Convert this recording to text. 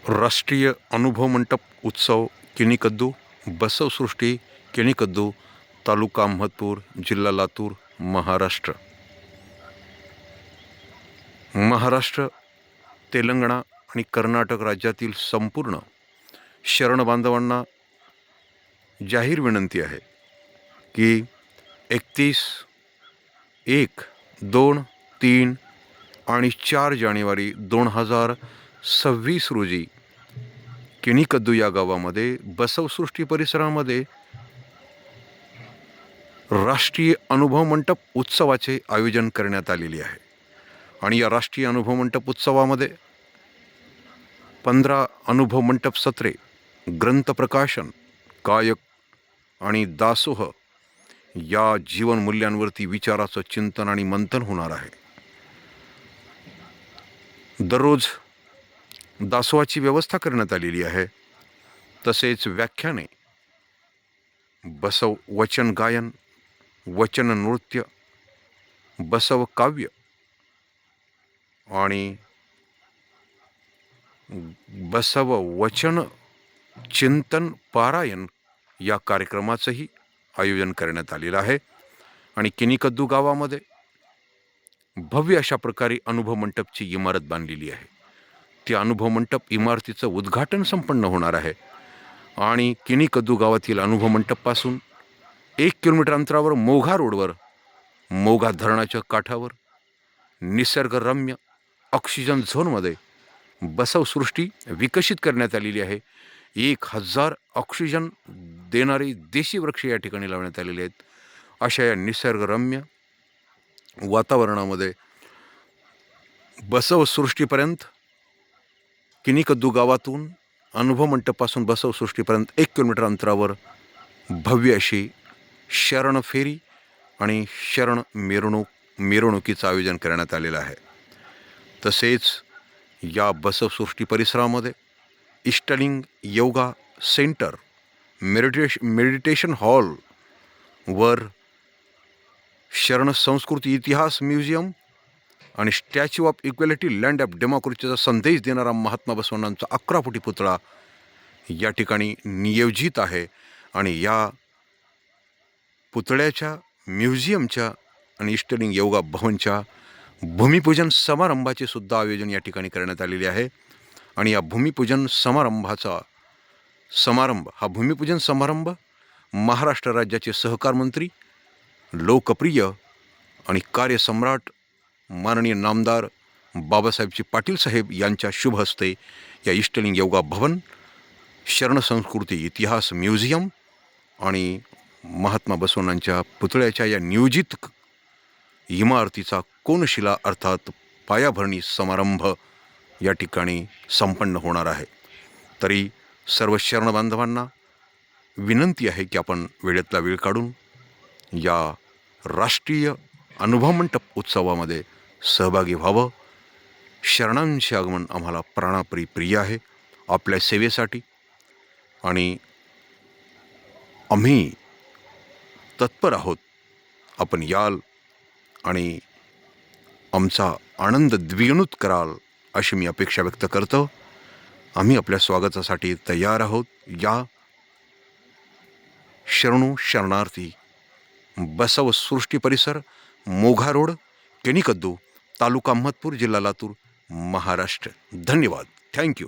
राष्ट्रीय अनुभव मंटप उत्सव केणीकद्दू बसवसृष्टी केणीकद्दू तालुका अहमदपूर जिल्हा लातूर महाराष्ट्र. तेलंगणा आणि कर्नाटक राज्यातील संपूर्ण शरण बांधवांना जाहीर विनंती आहे की 31, 1, 2, 3 आणि 4 जानेवारी 2026 रोजी केणीकद्दू या गावामध्ये बसवसृष्टी परिसरामध्ये राष्ट्रीय अनुभव मंटप उत्सवाचे आयोजन करण्यात आलेले आहे. आणि या राष्ट्रीय अनुभव मंटप उत्सवामध्ये 15 अनुभव मंटप सत्रे, ग्रंथ प्रकाशन, गायक आणि दासोह या जीवनमूल्यांवरती विचाराचं चिंतन आणि मंथन होणार आहे. दररोज दासोहाची व्यवस्था करण्यात आलेली आहे. तसेच व्याख्याने, बसव वचन गायन, वचन नृत्य, बसव काव्य आणि बसव वचन चिंतन पारायण या कार्यक्रमाचंही आयोजन करण्यात आलेलं आहे. आणि केणीकद्दू गावामध्ये भव्य अशा प्रकारे अनुभव मंटपची इमारत बांधलेली आहे. त्या अनुभव मंटप इमारतीचं उद्घाटन संपन्न होणार आहे. आणि केणीकद्दू गावातील अनुभव मंटपपासून 1 किलोमीटर अंतरावर मोघा रोडवर, मोघा धरणाच्या काठावर निसर्गरम्य ऑक्सिजन झोनमध्ये बसवसृष्टी विकसित करण्यात आलेली आहे. 1000 ऑक्सिजन देणारे देशी वृक्ष या ठिकाणी लावण्यात आलेले आहेत. अशा या निसर्गरम्य वातावरणामध्ये बसवसृष्टीपर्यंत केणीकद्दू गावातून अनुभव मंटपासून बसवसृष्टीपर्यंत 1 किलोमीटर अंतरावर भव्य अशी शरण फेरी आणि शरण मिरवणुकीचं आयोजन करण्यात आलेलं आहे. तसेच या बसवसृष्टी परिसरामध्ये Ishtalinga yoga centre, meditation hall वर शरण संस्कृती इतिहास म्युझियम आणि statue of equality land of डेमोक्रेसीचा संदेश देणारा महात्मा बसवांचा 11 फुटी पुतळा या ठिकाणी नियोजित आहे. आणि या पुतळ्याच्या, म्युझियमच्या आणि इष्टलिंग योगा भवनच्या भूमिपूजन समारंभाचे सुद्धा आयोजन या ठिकाणी करण्यात आलेले आहे. आणि या भूमिपूजन भूमिपूजन समारंभ महाराष्ट्र राज्याचे सहकार मंत्री, लोकप्रिय आणि कार्यसम्राट माननीय नामदार बाबासाहेबजी पाटील साहेब यांच्या शुभ हस्ते या इष्टलिंग योगा भवन, शरण संस्कृती इतिहास म्युझियम आणि महात्मा बसवांच्या पुतळ्याच्या या नियोजित इमारतीचा कोनशिला अर्थात पायाभरणी समारंभ या ठिकाणी संपन्न होणार आहे. तरी सर्व शरण बांधवांना विनंती आहे की आपण वेळेतला वेळ काढून या राष्ट्रीय अनुभव मंटप उत्सवामध्ये सहभागी व्हावं. शरणांचे आगमन आम्हाला प्राणापरी प्रिय आहे. आपल्या सेवेसाठी आणि आम्ही तत्पर आहोत. आपण याल आणि आमचा आनंद द्विगुणित कराल अशी मी अपेक्षा व्यक्त करतो. आम्ही आपल्या स्वागतासाठी तयार आहोत. या शरणार्थी बसवसृष्टी परिसर, मोघा रोड, केणीकद्दू, तालुका अहमदपूर, जिल्हा लातूर, महाराष्ट्र. धन्यवाद. थँक्यू.